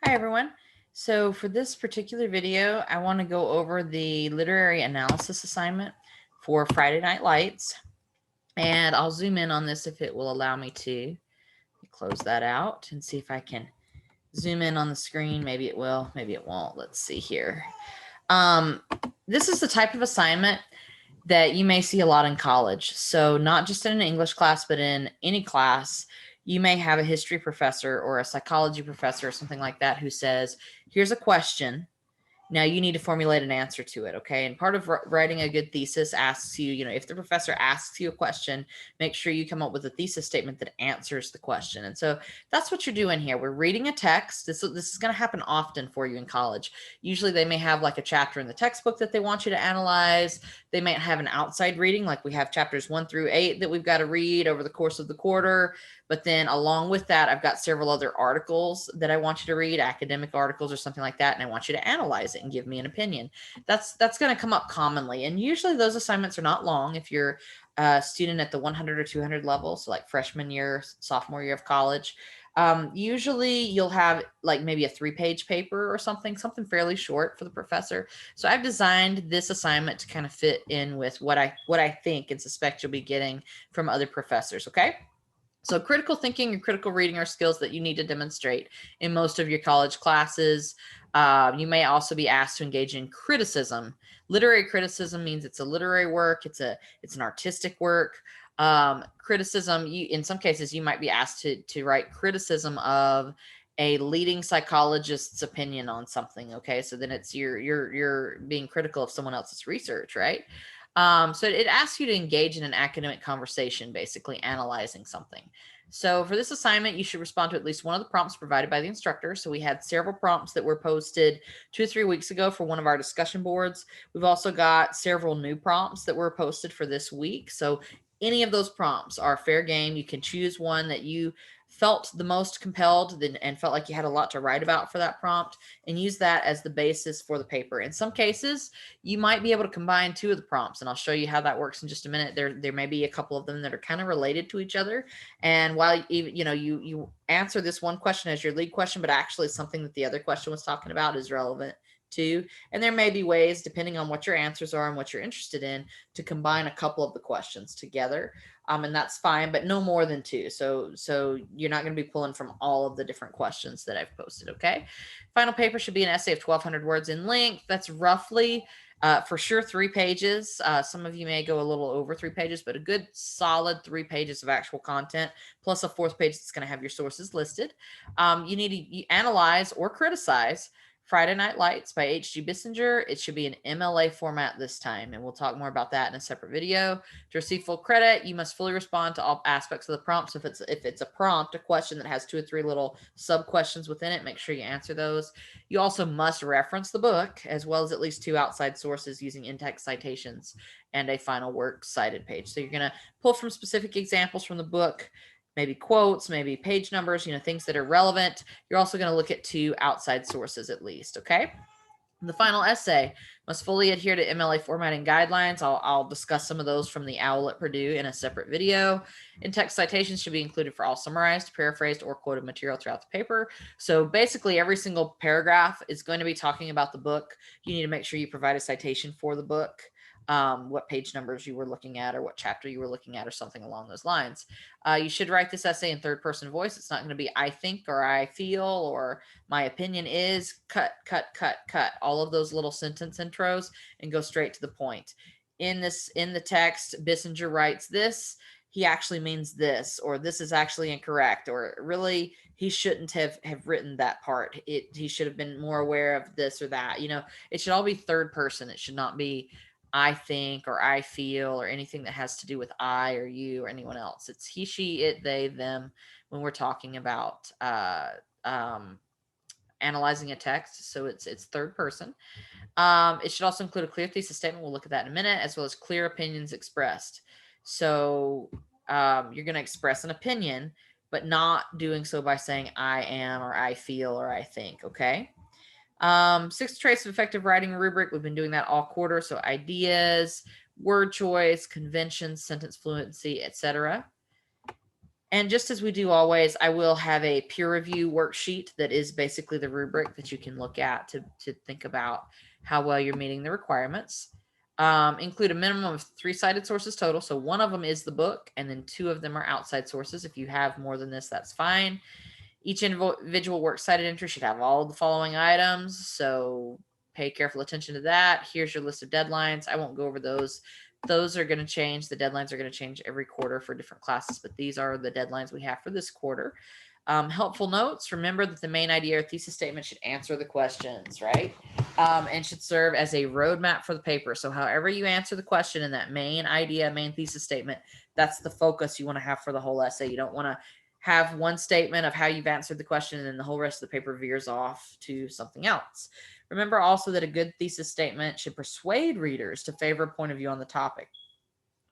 Hi, everyone. So for this particular video, I want to go over the literary analysis assignment for Friday Night Lights. And I'll zoom in on this if it will allow me to. Close that out and see if I can zoom in on the screen. Maybe it will, maybe it won't. Let's see here. This is the type of assignment that you may see a lot in college. So not just in an English class, but in any class, you may have a history professor or a psychology professor or something like that who says, here's a question. Now you need to formulate an answer to it, okay? And part of writing a good thesis asks you, if the professor asks you a question, make sure you come up with a thesis statement that answers the question. And so that's what you're doing here. We're reading a text. This is going to happen often for you in college. Usually they may have like a chapter in the textbook that they want you to analyze. They might have an outside reading, like we have chapters 1 through 8 that we've got to read over the course of the quarter. But then along with that, I've got several other articles that I want you to read, academic articles or something like that, and I want you to analyze it and give me an opinion. That's going to come up commonly. And usually those assignments are not long if you're a student at the 100 or 200 level, so like freshman year, sophomore year of college. Usually you'll have like maybe a 3-page paper or something fairly short for the professor. So I've designed this assignment to kind of fit in with what I think and suspect you'll be getting from other professors, okay? So critical thinking and critical reading are skills that you need to demonstrate in most of your college classes. You may also be asked to engage in criticism. Literary criticism means it's a literary work. It's an artistic work. Criticism, in some cases, you might be asked to write criticism of a leading psychologist's opinion on something. Okay, so then it's you're being critical of someone else's research, right? So it asks you to engage in an academic conversation, basically analyzing something. So for this assignment, you should respond to at least one of the prompts provided by the instructor. So we had several prompts that were posted 2 or 3 weeks ago for one of our discussion boards. We've also got several new prompts that were posted for this week. So any of those prompts are fair game. You can choose one that you felt the most compelled and felt like you had a lot to write about for that prompt and use that as the basis for the paper. In some cases, you might be able to combine 2 of the prompts, and I'll show you how that works in just a minute. There may be a couple of them that are kind of related to each other, and while you answer this one question as your lead question, but actually something that the other question was talking about is relevant too. And there may be ways, depending on what your answers are and what you're interested in, to combine a couple of the questions together. And that's fine, but no more than 2. So you're not going to be pulling from all of the different questions that I've posted. Okay. Final paper should be an essay of 1,200 words in length. That's roughly for sure 3 pages. Some of you may go a little over 3 pages, but a good solid 3 pages of actual content, plus a 4th page that's going to have your sources listed. You need to analyze or criticize Friday Night Lights by H.G. Bissinger. It should be an MLA format this time, and we'll talk more about that in a separate video. To receive full credit, you must fully respond to all aspects of the prompt. So if it's a prompt, a question that has 2 or 3 little sub questions within it, make sure you answer those. You also must reference the book, as well as at least 2 outside sources using in-text citations and a final work cited page. So you're going to pull from specific examples from the book, maybe quotes, maybe page numbers, things that are relevant. You're also going to look at 2 outside sources at least, okay? The final essay must fully adhere to MLA formatting guidelines. I'll discuss some of those from the OWL at Purdue in a separate video. In-text citations should be included for all summarized, paraphrased, or quoted material throughout the paper. So basically every single paragraph is going to be talking about the book. You need to make sure you provide a citation for the book, what page numbers you were looking at or what chapter you were looking at or something along those lines. You should write this essay in 3rd-person voice. It's not going to be I think or I feel or my opinion is, cut, all of those little sentence intros and go straight to the point. In the text, Bissinger writes this, he actually means this, or this is actually incorrect, or really he shouldn't have written that part. He should have been more aware of this or that. It should all be 3rd person. It should not be I think or I feel or anything that has to do with I or you or anyone else. It's he, she, it, they, them when we're talking about analyzing a text. So it's 3rd person. It should also include a clear thesis statement. We'll look at that in a minute, as well as clear opinions expressed. So you're going to express an opinion, but not doing so by saying I am or I feel or I think. Okay. 6 traits of effective writing rubric. We've been doing that all quarter. So ideas, word choice, conventions, sentence fluency, etc. And just as we do always, I will have a peer review worksheet that is basically the rubric that you can look at to think about how well you're meeting the requirements. Include a minimum of 3 cited sources total. So one of them is the book, and then 2 of them are outside sources. If you have more than this, that's fine. Each individual works cited entry should have all the following items. So pay careful attention to that. Here's your list of deadlines. I won't go over those. Those are going to change. The deadlines are going to change every quarter for different classes, but these are the deadlines we have for this quarter. Helpful notes. Remember that the main idea or thesis statement should answer the questions, right? And should serve as a roadmap for the paper. So however you answer the question in that main idea, main thesis statement, that's the focus you want to have for the whole essay. You don't want to have one statement of how you've answered the question and then the whole rest of the paper veers off to something else. Remember also that a good thesis statement should persuade readers to favor a point of view on the topic.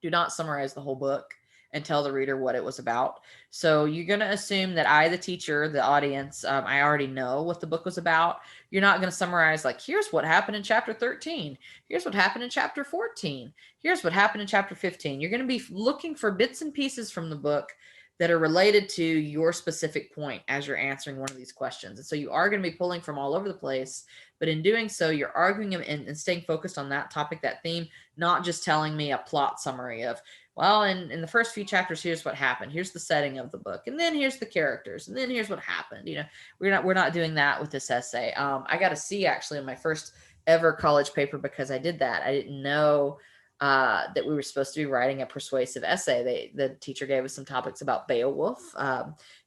Do not summarize the whole book and tell the reader what it was about. So you're going to assume that I, the teacher, the audience, I already know what the book was about. You're not going to summarize like, here's what happened in chapter 13. Here's what happened in chapter 14. Here's what happened in chapter 15. You're going to be looking for bits and pieces from the book that are related to your specific point as you're answering one of these questions. And so you are going to be pulling from all over the place, but in doing so, you're arguing and staying focused on that topic, that theme, not just telling me a plot summary of, well, in the first few chapters, here's what happened. Here's the setting of the book. And then here's the characters. And then here's what happened. You know, we're not doing that with this essay. I got a C actually in my first ever college paper because I did that. I didn't know that we were supposed to be writing a persuasive essay. The teacher gave us some topics about Beowulf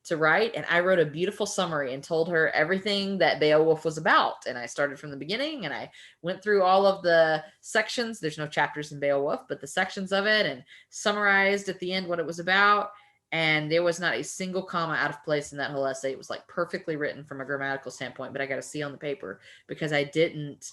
to write, and I wrote a beautiful summary and told her everything that Beowulf was about. And I started from the beginning, and I went through all of the sections. There's no chapters in Beowulf, but the sections of it, and summarized at the end what it was about. And there was not a single comma out of place in that whole essay. It was like perfectly written from a grammatical standpoint, but I got a C on the paper because I didn't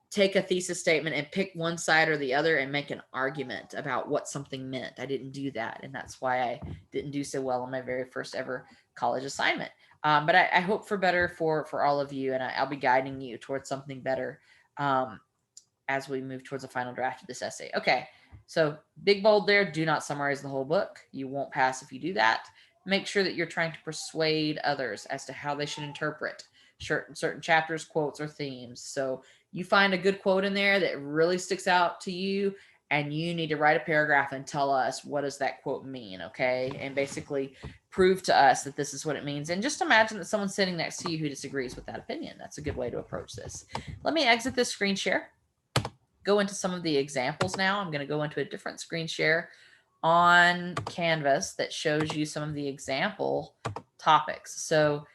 take a thesis statement and pick one side or the other and make an argument about what something meant. I didn't do that. And that's why I didn't do so well on my very first ever college assignment. But I hope for better for all of you, and I'll be guiding you towards something better as we move towards the final draft of this essay. Okay, so big bold there, do not summarize the whole book. You won't pass if you do that. Make sure that you're trying to persuade others as to how they should interpret certain chapters, quotes, or themes. So you find a good quote in there that really sticks out to you, and you need to write a paragraph and tell us what does that quote mean, okay? And basically prove to us that this is what it means. And just imagine that someone's sitting next to you who disagrees with that opinion. That's a good way to approach this. Let me exit this screen share, go into some of the examples now. I'm going to go into a different screen share on Canvas that shows you some of the example topics. So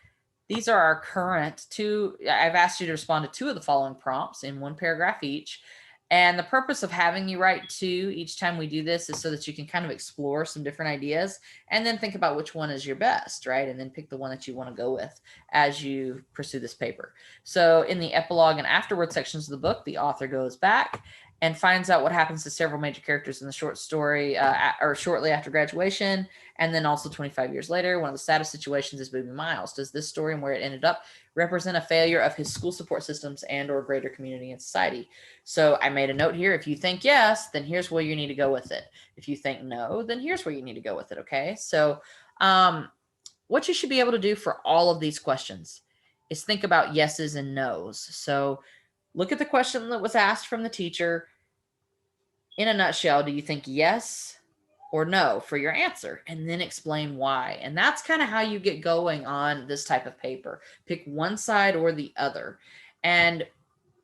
these are our current 2. I've asked you to respond to 2 of the following prompts in 1 paragraph each. And the purpose of having you write 2 each time we do this is so that you can kind of explore some different ideas and then think about which one is your best, right? And then pick the one that you want to go with as you pursue this paper. So in the epilogue and afterward sections of the book, the author goes back and finds out what happens to several major characters in the short story or shortly after graduation. And then also 25 years later, one of the saddest situations is Booby Miles. Does this story and where it ended up represent a failure of his school support systems and or greater community and society? So I made a note here. If you think yes, then here's where you need to go with it. If you think no, then here's where you need to go with it, okay? So what you should be able to do for all of these questions is think about yeses and nos. So look at the question that was asked from the teacher. In a nutshell, do you think yes or no for your answer? And then explain why. And that's kind of how you get going on this type of paper. Pick one side or the other. And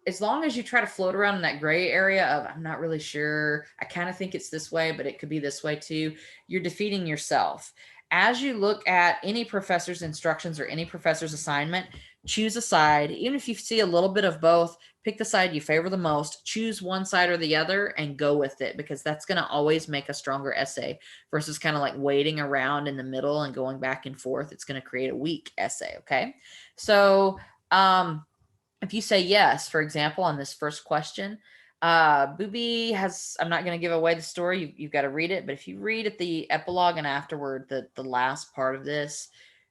as long as you try to float around in that gray area of, I'm not really sure, I kind of think it's this way, but it could be this way too, you're defeating yourself. As you look at any professor's instructions or any professor's assignment, choose a side. Even if you see a little bit of both, pick the side you favor the most, choose one side or the other and go with it, because that's going to always make a stronger essay versus kind of like waiting around in the middle and going back and forth. It's going to create a weak essay. Okay. So, if you say yes, for example, on this first question, Booby has, I'm not going to give away the story. You've got to read it. But if you read at the epilogue and afterward, the last part of this,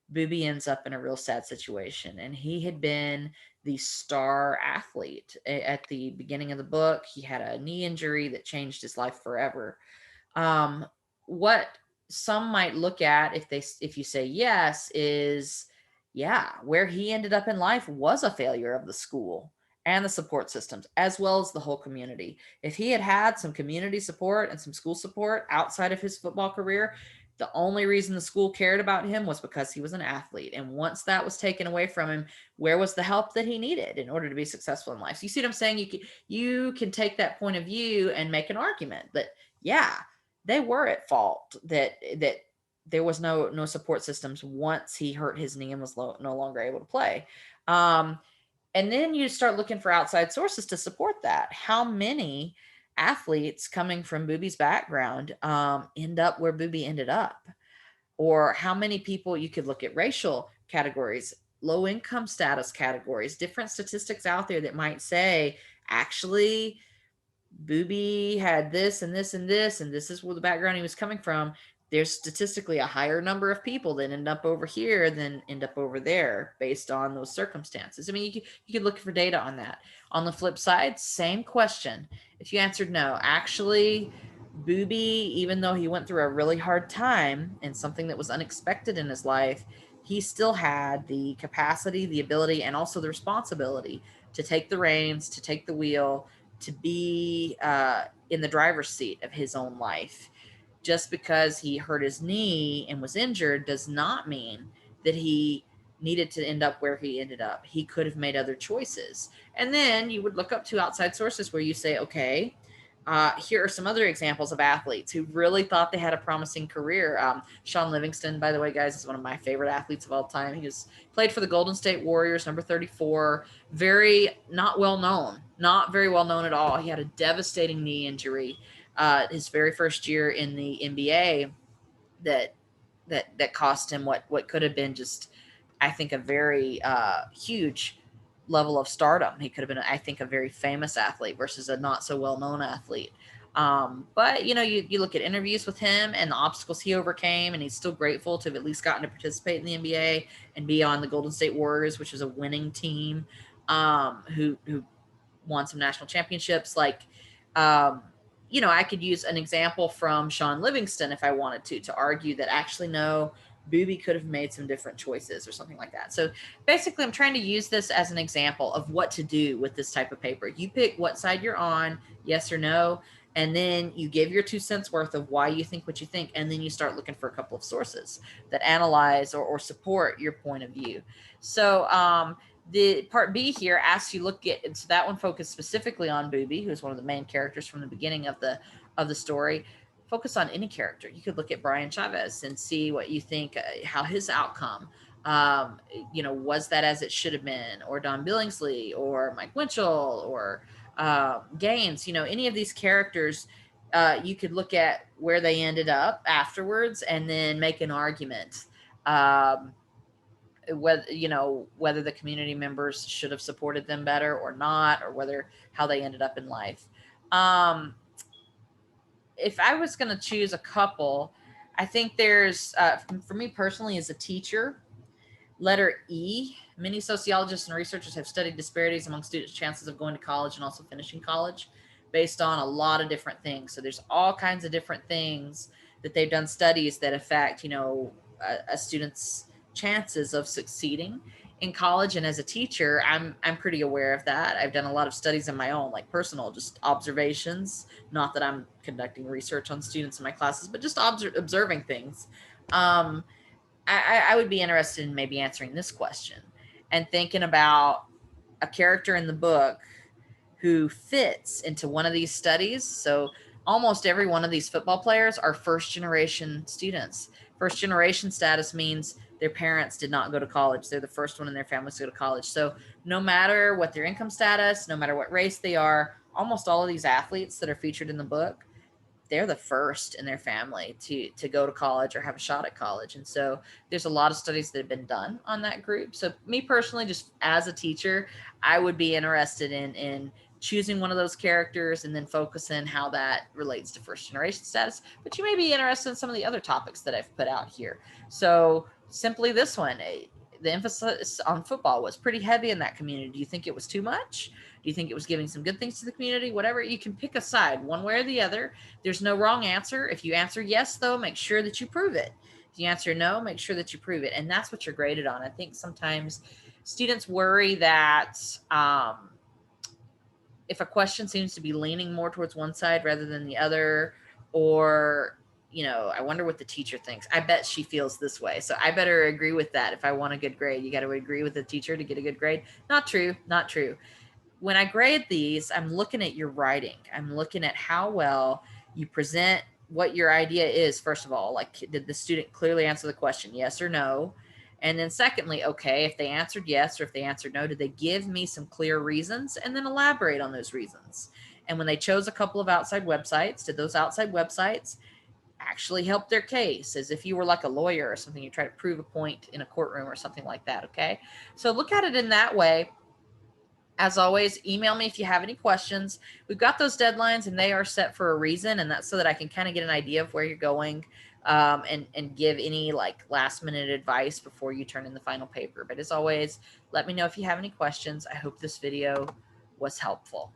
Booby ends up in a real sad situation. And he had been the star athlete at the beginning of the book. He had a knee injury that changed his life forever. What some might look at, if you say yes, is, yeah, where he ended up in life was a failure of the school and the support systems as well as the whole community. If he had had some community support and some school support outside of his football career, the only reason the school cared about him was because he was an athlete. And once that was taken away from him, where was the help that he needed in order to be successful in life? So you see what I'm saying? You can take that point of view and make an argument that, yeah, they were at fault, that there was no support systems once he hurt his knee and was no longer able to play. And then you start looking for outside sources to support that. How many athletes coming from Booby's background end up where Booby ended up? Or how many people, you could look at racial categories, low income status categories, different statistics out there that might say, actually, Booby had this and this and this, and this is where the background he was coming from. There's statistically a higher number of people that end up over here than end up over there based on those circumstances. I mean, you could look for data on that. On the flip side, same question. If you answered no, actually, Booby, even though he went through a really hard time and something that was unexpected in his life, he still had the capacity, the ability, and also the responsibility to take the reins, to take the wheel, to be in the driver's seat of his own life. Just because he hurt his knee and was injured does not mean that he needed to end up where he ended up. He could have made other choices. And then you would look up to outside sources where you say, okay, here are some other examples of athletes who really thought they had a promising career. Sean Livingston, by the way, guys, is one of my favorite athletes of all time. He was played for the Golden State Warriors, number 34. Very not well known, not very well known at all. He had a devastating knee injury his very first year in the NBA that cost him what could have been just, I think, a very huge level of stardom. He could have been, I think, a very famous athlete versus a not so well known athlete. But you look at interviews with him and the obstacles he overcame, and he's still grateful to have at least gotten to participate in the NBA and be on the Golden State Warriors, which is a winning team who won some national championships. Like, I could use an example from Sean Livingston if I wanted to argue that actually, no, Booby could have made some different choices or something like that. So basically, I'm trying to use this as an example of what to do with this type of paper. You pick what side you're on, yes or no, and then you give your 2 cents worth of why you think what you think, and then you start looking for a couple of sources that analyze or support your point of view. So the part B here asks you look at, so that one focused specifically on Booby, who's one of the main characters from the beginning of the story. Focus on any character. You could look at Brian Chavez and see what you think, how his outcome, was that as it should have been, or Don Billingsley, or Mike Winchell, or Gaines. Any of these characters, you could look at where they ended up afterwards, and then make an argument. Whether the community members should have supported them better or not, or whether how they ended up in life. If I was going to choose a couple, I think there's, for me personally as a teacher, letter E, many sociologists and researchers have studied disparities among students' chances of going to college and also finishing college based on a lot of different things. So there's all kinds of different things that they've done studies that affect, a student's chances of succeeding in college. And as a teacher, I'm pretty aware of that. I've done a lot of studies in my own, like personal, just observations. Not that I'm conducting research on students in my classes, but just observing things. I would be interested in maybe answering this question and thinking about a character in the book who fits into one of these studies. So almost every one of these football players are first generation students. First generation status means their parents did not go to college. They're the first one in their families to go to college. So no matter what their income status, no matter what race they are, almost all of these athletes that are featured in the book, they're the first in their family to go to college or have a shot at college. And so there's a lot of studies that have been done on that group. So me personally, just as a teacher, I would be interested in choosing one of those characters and then focusing how that relates to first generation status. But you may be interested in some of the other topics that I've put out here. So simply this one, the emphasis on football was pretty heavy in that community. Do you think it was too much? Do you think it was giving some good things to the community? Whatever, you can pick a side one way or the other. There's no wrong answer. If you answer yes, though, make sure that you prove it. If you answer no, make sure that you prove it. And that's what you're graded on. I think sometimes students worry that if a question seems to be leaning more towards one side rather than the other, or I wonder what the teacher thinks. I bet she feels this way, so I better agree with that. If I want a good grade, you got to agree with the teacher to get a good grade. Not true. Not true. When I grade these, I'm looking at your writing. I'm looking at how well you present what your idea is. First of all, like, did the student clearly answer the question, yes or no? And then secondly, okay, if they answered yes or if they answered no, did they give me some clear reasons and then elaborate on those reasons? And when they chose a couple of outside websites, did those outside websites actually help their case? As if you were like a lawyer or something, you try to prove a point in a courtroom or something like that, okay? So look at it in that way. As always, email me if you have any questions. We've got those deadlines and they are set for a reason, and that's so that I can kind of get an idea of where you're going, and give any like last minute advice before you turn in the final paper. But as always, let me know if you have any questions. I hope this video was helpful.